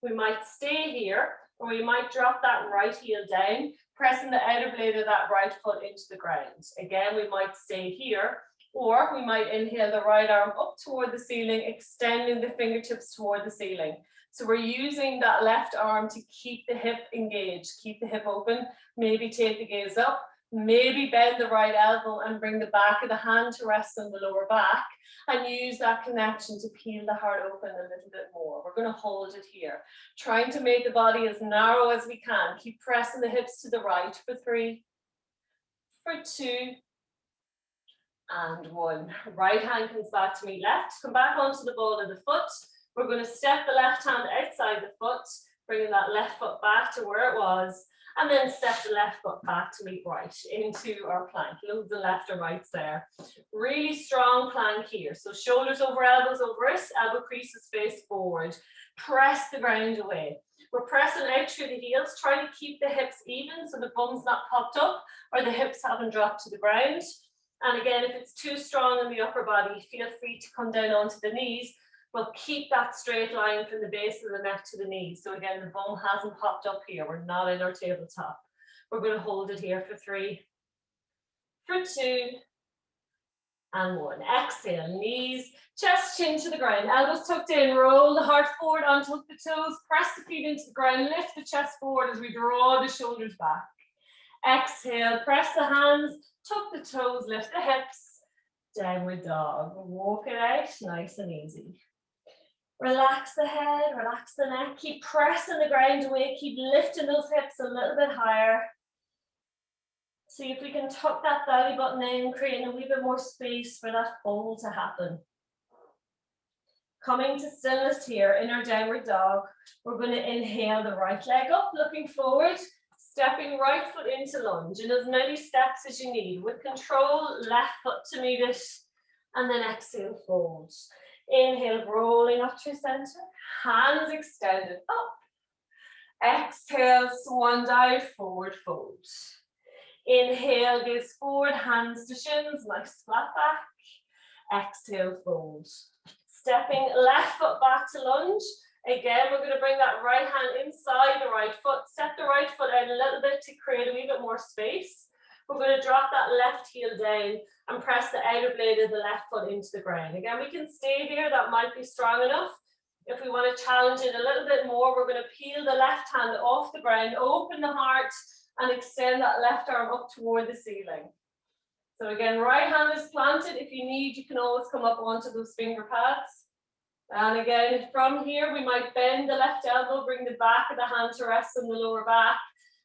We might stay here, or we might drop that right heel down, pressing the outer blade of that right foot into the ground. Again, we might stay here, or we might inhale the right arm up toward the ceiling, extending the fingertips toward the ceiling. So we're using that left arm to keep the hip engaged, keep the hip open, maybe take the gaze up, maybe bend the right elbow and bring the back of the hand to rest on the lower back, and use that connection to peel the heart open a little bit more. We're going to hold it here, trying to make the body as narrow as we can. Keep pressing the hips to the right for 3, for 2, and 1. Right hand comes back to meet left. Come back onto the ball of the foot. We're going to step the left hand outside the foot, bringing that left foot back to where it was, and then step the left foot back to meet right into our plank. Loads of left and rights there. Really strong plank here. So shoulders over elbows over wrists, elbow creases face forward. Press the ground away. We're pressing out through the heels, trying to keep the hips even so the bum's not popped up or the hips haven't dropped to the ground. And again, if it's too strong in the upper body, feel free to come down onto the knees. But keep that straight line from the base of the neck to the knees. So again, the bum hasn't popped up here. We're not in our tabletop. We're going to hold it here for 3, for 2, and 1. Exhale, knees, chest, chin to the ground. Elbows tucked in, roll the heart forward, untuck the toes, press the feet into the ground, lift the chest forward as we draw the shoulders back. Exhale, press the hands, tuck the toes, lift the hips, downward dog. Walk it out, nice and easy. Relax the head, relax the neck, keep pressing the ground away, keep lifting those hips a little bit higher. See if we can tuck that belly button in, creating a wee bit more space for that fold to happen. Coming to stillness here in our downward dog, we're going to inhale the right leg up, looking forward, stepping right foot into lunge, and as many steps as you need. With control, left foot to meet it, and then exhale, fold. Inhale, rolling up through center, hands extended up. Exhale, swan dive, forward fold. Inhale, gaze forward, hands to shins, nice flat back. Exhale, fold. Stepping left foot back to lunge. Again, we're going to bring that right hand inside the right foot. Step the right foot out a little bit to create a wee bit more space. We're going to drop that left heel down and press the outer blade of the left foot into the ground. Again, we can stay here. That might be strong enough. If we want to challenge it a little bit more, we're going to peel the left hand off the ground, open the heart, and extend that left arm up toward the ceiling. So again, right hand is planted. If you need, you can always come up onto those finger pads. And again, from here, we might bend the left elbow, bring the back of the hand to rest on the lower back,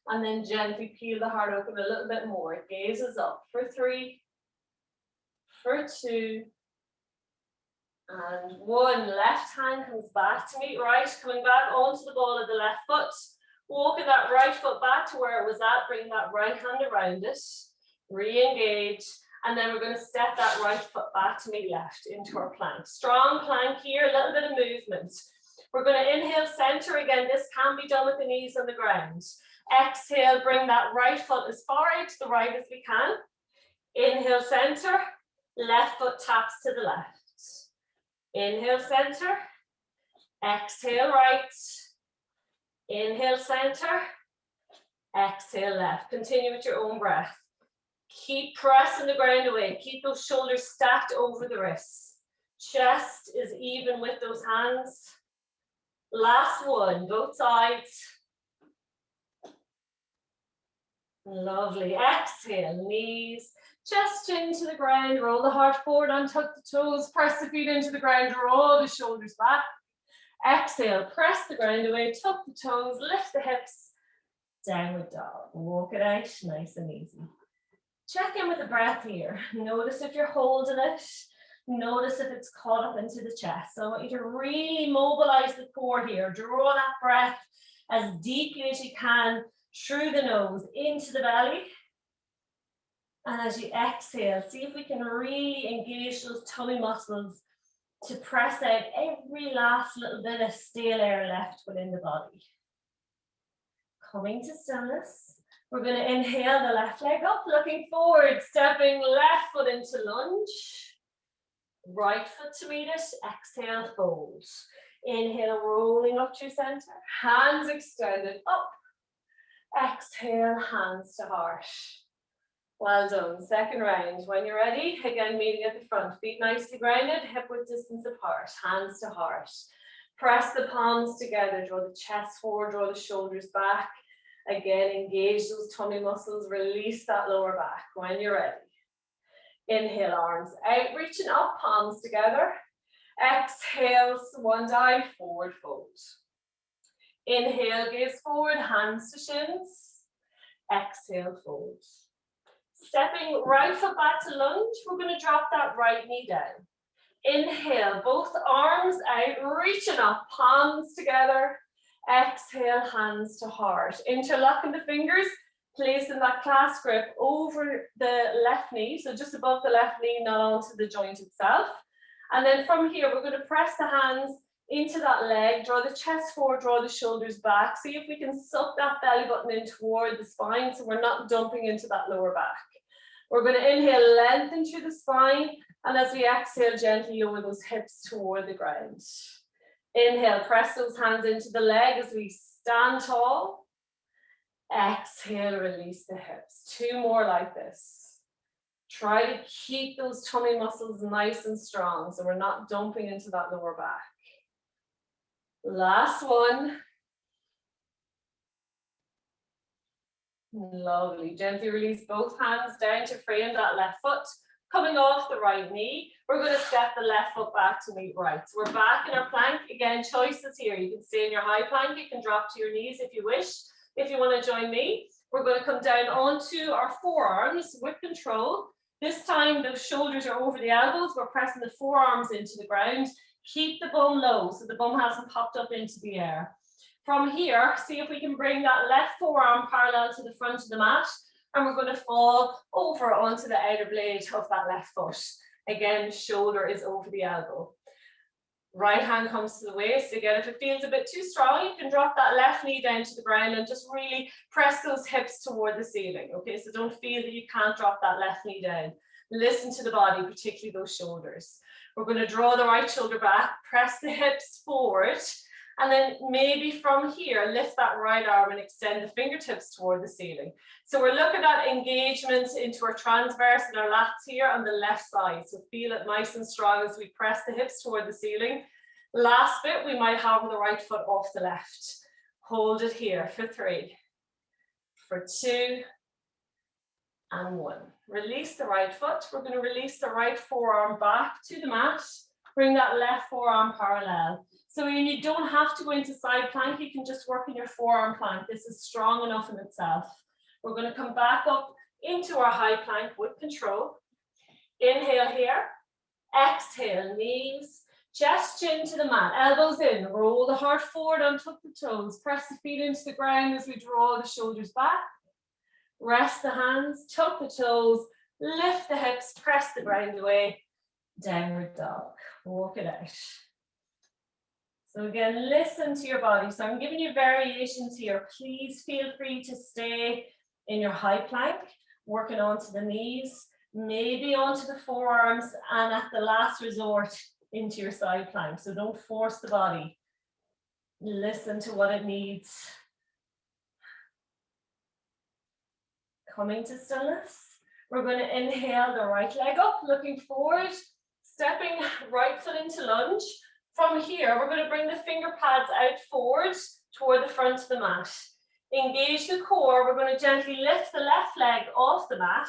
and then gently peel the heart open a little bit more. It gazes up for 3, for 2, and 1. Left hand comes back to meet right, coming back onto the ball of the left foot. Walking that right foot back to where it was at, bring that right hand around it, re-engage, and then we're going to step that right foot back to meet left into our plank. Strong plank here, a little bit of movement. We're going to inhale center again. This can be done with the knees on the ground. Exhale, bring that right foot as far out to the right as we can. Inhale center, left foot taps to the left. Inhale center, exhale right. Inhale center, exhale left. Continue with your own breath. Keep pressing the ground away. Keep those shoulders stacked over the wrists. Chest is even with those hands. Last one, both sides. Lovely. Exhale, knees, chest into the ground. Roll the heart forward, untuck the toes. Press the feet into the ground. Roll the shoulders back. Exhale, press the ground away. Tuck the toes, lift the hips. Downward dog. Walk it out, nice and easy. Check in with the breath here. Notice if you're holding it. Notice if it's caught up into the chest. So I want you to really mobilize the core here. Draw that breath as deeply as you can through the nose into the belly. And as you exhale, see if we can really engage those tummy muscles to press out every last little bit of stale air left within the body. Coming to stillness. We're going to inhale the left leg up, looking forward, stepping left foot into lunge. Right foot to meet it, exhale, fold. Inhale, rolling up through center, hands extended up. Exhale, hands to heart. Well done. Second round. When you're ready, again, meeting at the front, feet nicely grounded, hip width distance apart, hands to heart. Press the palms together, draw the chest forward, draw the shoulders back. Again, engage those tummy muscles, release that lower back when you're ready. Inhale, arms out, reaching up, palms together. Exhale, swan dive, forward fold. Inhale, gaze forward, hands to shins. Exhale, fold. Stepping right foot back to lunge, we're going to drop that right knee down. Inhale, both arms out, reaching up, palms together. Exhale, hands to heart. Interlocking the fingers, placing that clasp grip over the left knee, so just above the left knee, not onto the joint itself. And then from here, we're going to press the hands into that leg, draw the chest forward, draw the shoulders back. See if we can suck that belly button in toward the spine so we're not dumping into that lower back. We're going to inhale, lengthen through the spine, and as we exhale, gently lower those hips toward the ground. Inhale, press those hands into the leg as we stand tall. Exhale, release the hips. 2 more like this. Try to keep those tummy muscles nice and strong so we're not dumping into that lower back. Last one. Lovely. Gently release both hands down to frame that left foot. Coming off the right knee, we're going to step the left foot back to meet right. So we're back in our plank. Again, choices here. You can stay in your high plank. You can drop to your knees if you wish. If you want to join me, We're going to come down onto our forearms with control. This time, the shoulders are over the elbows. We're pressing the forearms into the ground. Keep the bum low so the bum hasn't popped up into the air. From here, see if we can bring that left forearm parallel to the front of the mat, and we're going to fall over onto the outer blade of that left foot. Again, shoulder is over the elbow. Right hand comes to the waist. Again, if it feels a bit too strong, you can drop that left knee down to the ground and just really press those hips toward the ceiling. Okay, so don't feel that you can't drop that left knee down. Listen to the body, particularly those shoulders. We're going to draw the right shoulder back, press the hips forward, and then maybe from here, lift that right arm and extend the fingertips toward the ceiling. So we're looking at engagement into our transverse and our lats here on the left side. So feel it nice and strong as we press the hips toward the ceiling. Last bit, we might have the right foot off the left. Hold it here for 3, for 2, and 1. Release the right foot. We're going to release the right forearm back to the mat. Bring that left forearm parallel. So you don't have to go into side plank. You can just work in your forearm plank. This is strong enough in itself. We're going to come back up into our high plank with control. Inhale here. Exhale, knees, chest, chin to the mat. Elbows in. Roll the heart forward, untuck the toes. Press the feet into the ground as we draw the shoulders back. Rest the hands, tuck the toes, lift the hips, press the ground away. Downward dog. Walk it out. So again, listen to your body. So I'm giving you variations here. Please feel free to stay in your high plank, working onto the knees, maybe onto the forearms, and at the last resort, into your side plank. So don't force the body. Listen to what it needs. Coming to stillness. We're going to inhale the right leg up, looking forward, stepping right foot into lunge. From here, we're going to bring the finger pads out forward toward the front of the mat. Engage the core. We're going to gently lift the left leg off the mat,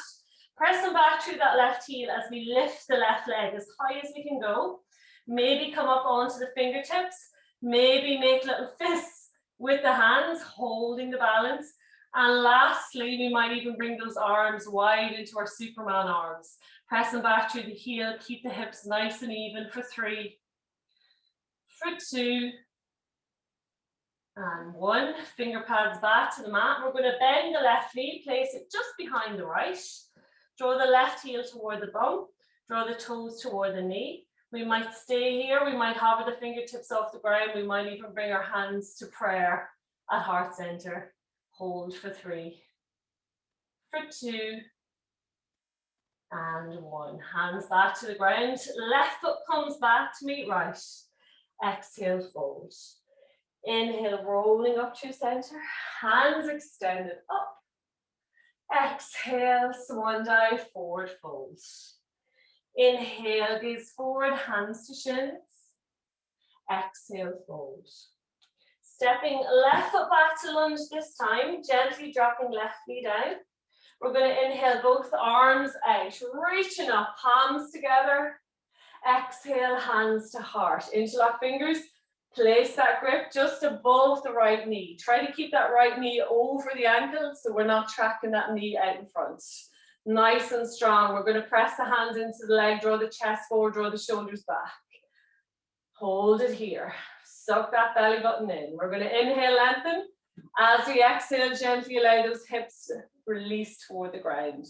pressing back through that left heel as we lift the left leg as high as we can go. Maybe come up onto the fingertips. Maybe make little fists with the hands, holding the balance. And lastly, we might even bring those arms wide into our Superman arms. Pressing back through the heel, keep the hips nice and even for 3, for 2, and 1. Finger pads back to the mat. We're going to bend the left knee, place it just behind the right. Draw the left heel toward the bum. Draw the toes toward the knee. We might stay here. We might hover the fingertips off the ground. We might even bring our hands to prayer at heart center. Hold for 3, for 2, and 1. Hands back to the ground. Left foot comes back to meet right. Exhale, fold. Inhale, rolling up to center. Hands extended up. Exhale, swan dive, forward fold. Inhale, gaze forward, hands to shins. Exhale, fold. Stepping left foot back to lunge this time, gently dropping left knee down. We're going to inhale both arms out, reaching up, palms together. Exhale, hands to heart. Interlock fingers, place that grip just above the right knee. Try to keep that right knee over the ankle so we're not tracking that knee out in front. Nice and strong. We're going to press the hands into the leg, draw the chest forward, draw the shoulders back. Hold it here. Suck that belly button in. We're going to inhale, lengthen. As we exhale, gently allow those hips to release toward the ground.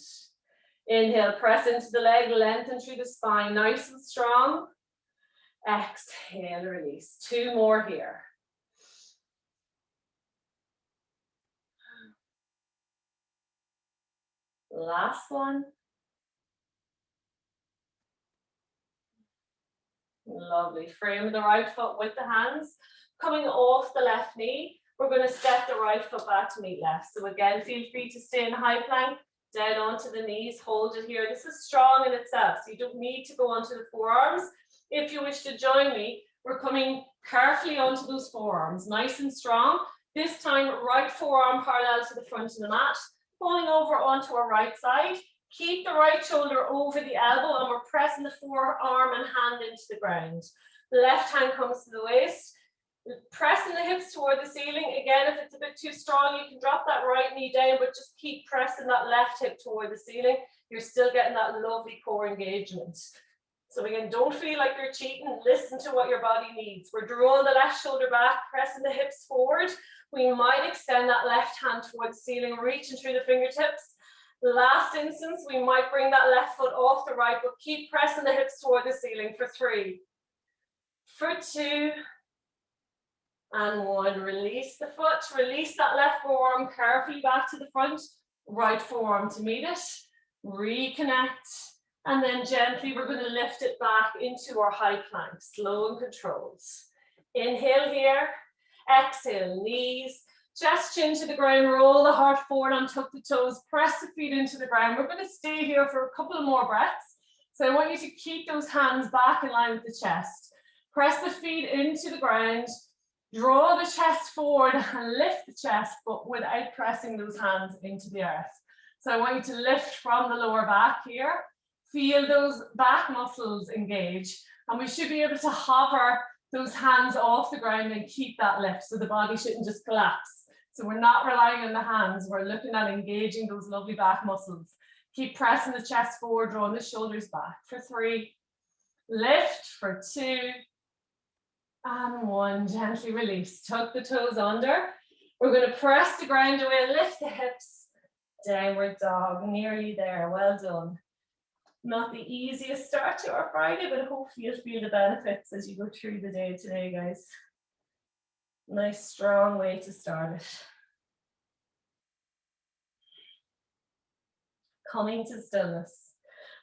Inhale, press into the leg, lengthen through the spine, nice and strong. Exhale, release. 2 more here. Last one. Lovely. Frame the right foot with the hands. Coming off the left knee, we're going to step the right foot back to meet left. So again, feel free to stay in high plank, down onto the knees, hold it here. This is strong in itself, so you don't need to go onto the forearms. If you wish to join me, we're coming carefully onto those forearms, nice and strong. This time, right forearm parallel to the front of the mat, falling over onto our right side. Keep the right shoulder over the elbow and we're pressing the forearm and hand into the ground. The left hand comes to the waist. Pressing the hips toward the ceiling. Again, if it's a bit too strong, you can drop that right knee down, but just keep pressing that left hip toward the ceiling. You're still getting that lovely core engagement. So again, don't feel like you're cheating. Listen to what your body needs. We're drawing the left shoulder back, pressing the hips forward. We might extend that left hand toward the ceiling, reaching through the fingertips. Last instance, we might bring that left foot off the right, but keep pressing the hips toward the ceiling for 3, for 2, and 1. Release the foot, release that left forearm carefully back to the front, right forearm to meet it, reconnect, and then gently we're going to lift it back into our high plank, slow and controlled. Inhale here, exhale, knees, chest chin to the ground, roll the heart forward and tuck the toes, press the feet into the ground. We're going to stay here for a couple of more breaths. So I want you to keep those hands back in line with the chest. Press the feet into the ground, draw the chest forward and lift the chest, but without pressing those hands into the earth. So I want you to lift from the lower back here. Feel those back muscles engage, and we should be able to hover those hands off the ground and keep that lift, so the body shouldn't just collapse. So we're not relying on the hands, we're looking at engaging those lovely back muscles. Keep pressing the chest forward, drawing the shoulders back for 3, lift for 2, and 1, gently release. Tuck the toes under. We're going to press the ground away, lift the hips, downward dog, nearly there, well done. Not the easiest start to our Friday, but hopefully you'll feel the benefits as you go through the day today, guys. Nice, strong way to start it. Coming to stillness.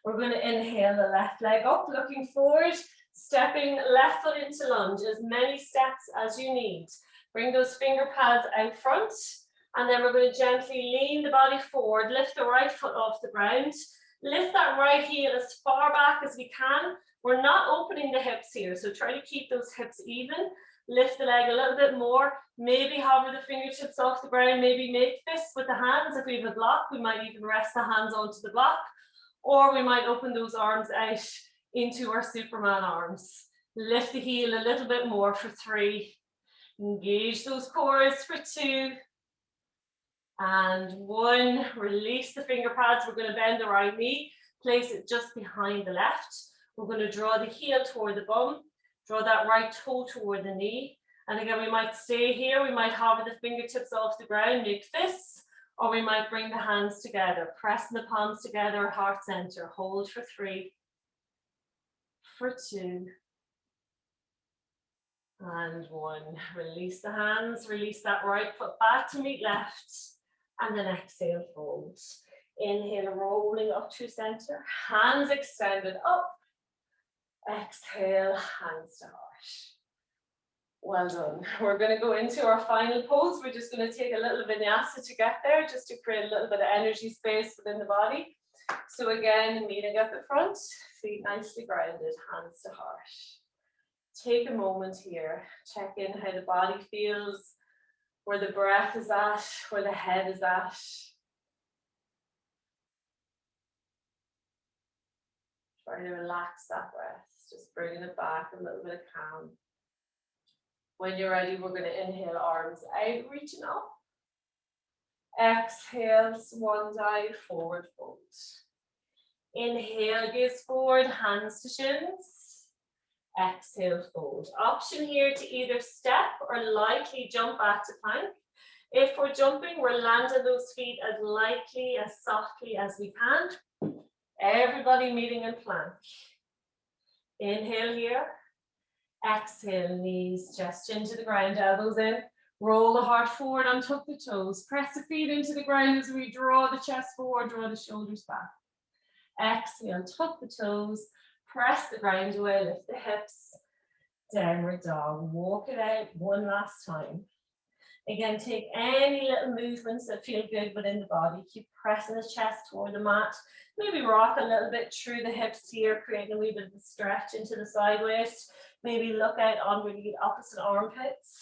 We're going to inhale the left leg up, looking forward, stepping left foot into lunge, as many steps as you need. Bring those finger pads out front, and then we're going to gently lean the body forward, lift the right foot off the ground. Lift that right heel as far back as we can. We're not opening the hips here, so try to keep those hips even. Lift the leg a little bit more. Maybe hover the fingertips off the ground. Maybe make fists with the hands. If we have a block, we might even rest the hands onto the block. Or we might open those arms out into our Superman arms. Lift the heel a little bit more for 3. Engage those cores for 2. And 1, release the finger pads. We're going to bend the right knee, place it just behind the left. We're going to draw the heel toward the bum, draw that right toe toward the knee. And again, we might stay here. We might hover the fingertips off the ground, make fists, or we might bring the hands together, pressing the palms together, heart center. Hold for 3, for 2, and 1. Release the hands, release that right foot back to meet left. And then exhale, fold. Inhale, rolling up to center. Hands extended up. Exhale, hands to heart. Well done. We're going to go into our final pose. We're just going to take a little vinyasa to get there, just to create a little bit of energy space within the body. So again, kneeling at the front, feet nicely grounded, hands to heart. Take a moment here. Check in how the body feels, where the breath is at, where the head is at. Try to relax that breath, just bringing it back, a little bit of calm. When you're ready, we're going to inhale, arms out, reaching up. Exhale, swan dive, forward fold. Inhale, gaze forward, hands to shins. Exhale, fold. Option here to either step or lightly jump back to plank. If we're jumping, we're landing those feet as lightly, as softly as we can. Everybody meeting in plank. Inhale here. Exhale, knees, chest into the ground, elbows in. Roll the heart forward and tuck the toes. Press the feet into the ground as we draw the chest forward, draw the shoulders back. Exhale, tuck the toes. Press the ground away, lift the hips. Downward dog. Walk it out one last time. Again, take any little movements that feel good within the body. Keep pressing the chest toward the mat. Maybe rock a little bit through the hips here, creating a wee bit of a stretch into the side waist. Maybe look out under the opposite armpits.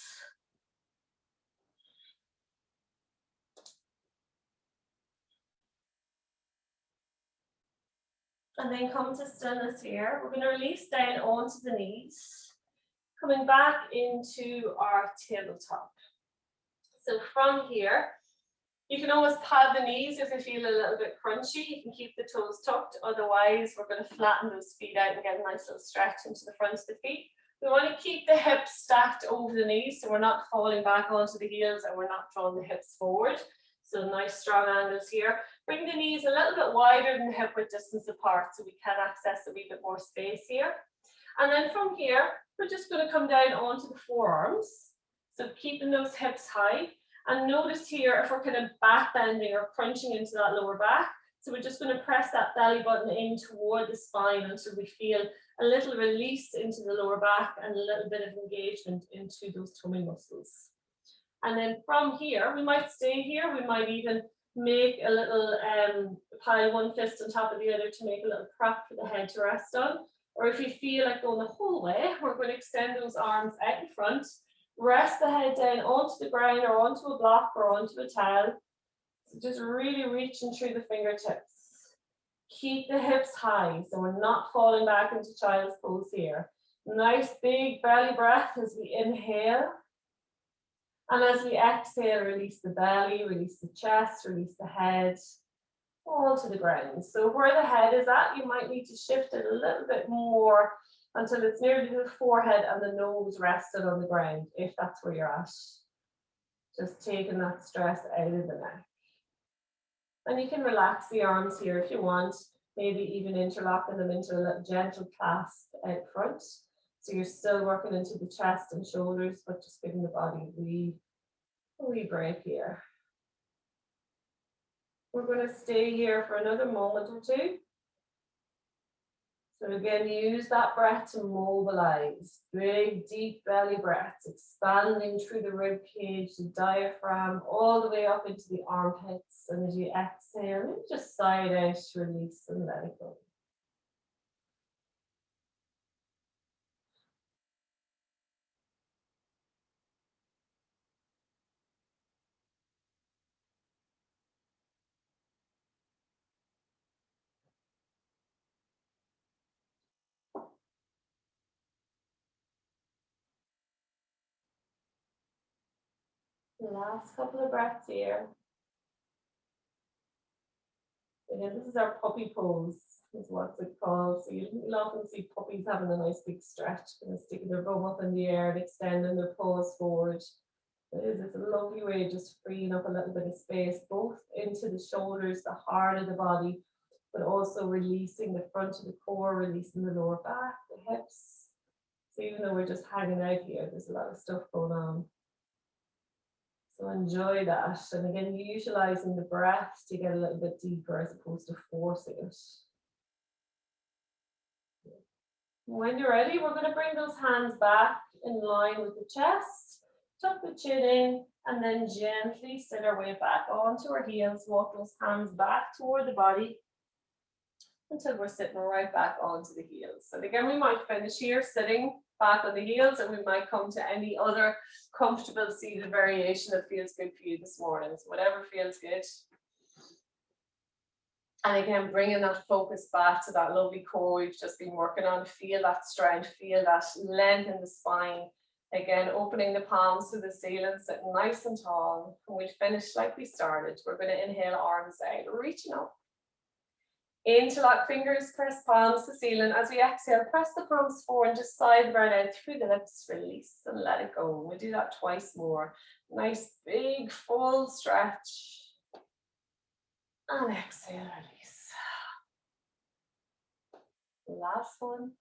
And then come to stillness here. We're going to release down onto the knees. Coming back into our tabletop. So from here, you can always pad the knees if they feel a little bit crunchy. You can keep the toes tucked. Otherwise, we're going to flatten those feet out and get a nice little stretch into the front of the feet. We want to keep the hips stacked over the knees so we're not falling back onto the heels and we're not drawing the hips forward. So nice strong angles here. Bring the knees a little bit wider than the hip width distance apart so we can access a wee bit more space here. And then from here, we're just going to come down onto the forearms. So keeping those hips high. And notice here, if we're kind of back bending or crunching into that lower back, so we're just going to press that belly button in toward the spine until we feel a little release into the lower back and a little bit of engagement into those tummy muscles. And then from here, we might stay here. We might even make a little pile one fist on top of the other to make a little prop for the head to rest on. Or if you feel like going the whole way, we're going to extend those arms out in front. Rest the head down onto the ground or onto a block or onto a towel. So just really reaching through the fingertips. Keep the hips high so we're not falling back into child's pose here. Nice big belly breath as we inhale. And as we exhale, release the belly, release the chest, release the head, all to the ground. So where the head is at, you might need to shift it a little bit more until it's near to the forehead and the nose rested on the ground, if that's where you're at. Just taking that stress out of the neck. And you can relax the arms here if you want, maybe even interlocking them into a little gentle clasp out front. So you're still working into the chest and shoulders, but just giving the body a wee break here. We're going to stay here for another moment or two. So again, use that breath to mobilize. Big, deep belly breaths, expanding through the rib cage, the diaphragm, all the way up into the armpits. And as you exhale, maybe just sigh it out, release and let it go. Last couple of breaths here. Again, this is our puppy pose, is what's it called. So you'll often see puppies having a nice big stretch, kind of sticking their bum up in the air and extending their paws forward. It's a lovely way of just freeing up a little bit of space, both into the shoulders, the heart of the body, but also releasing the front of the core, releasing the lower back, the hips. So even though we're just hanging out here, there's a lot of stuff going on. So enjoy that. And again, utilizing the breath to get a little bit deeper as opposed to forcing it. When you're ready, we're going to bring those hands back in line with the chest, tuck the chin in, and then gently sit our way back onto our heels, walk those hands back toward the body until we're sitting right back onto the heels. And again, we might finish here sitting back on the heels, and we might come to any other comfortable seated variation that feels good for you this morning. So whatever feels good. And again, bringing that focus back to that lovely core we've just been working on. Feel that strength, feel that length in the spine. Again, opening the palms to the ceiling, sitting nice and tall. And we'll finish like we started. We're going to inhale, arms out, reaching up. Interlock fingers, press palms to ceiling. As we exhale, press the palms forward and just sigh the breath out through the lips, release and let it go. We'll do that twice more. Nice, big, full stretch. And exhale, release. Last one.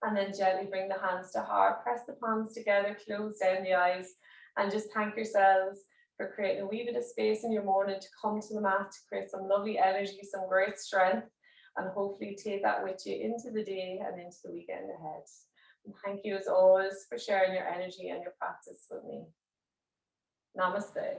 And then gently bring the hands to heart, press the palms together, close down the eyes, and just thank yourselves for creating a wee bit of space in your morning to come to the mat, to create some lovely energy, some great strength, and hopefully take that with you into the day and into the weekend ahead. And thank you as always for sharing your energy and your practice with me. Namaste.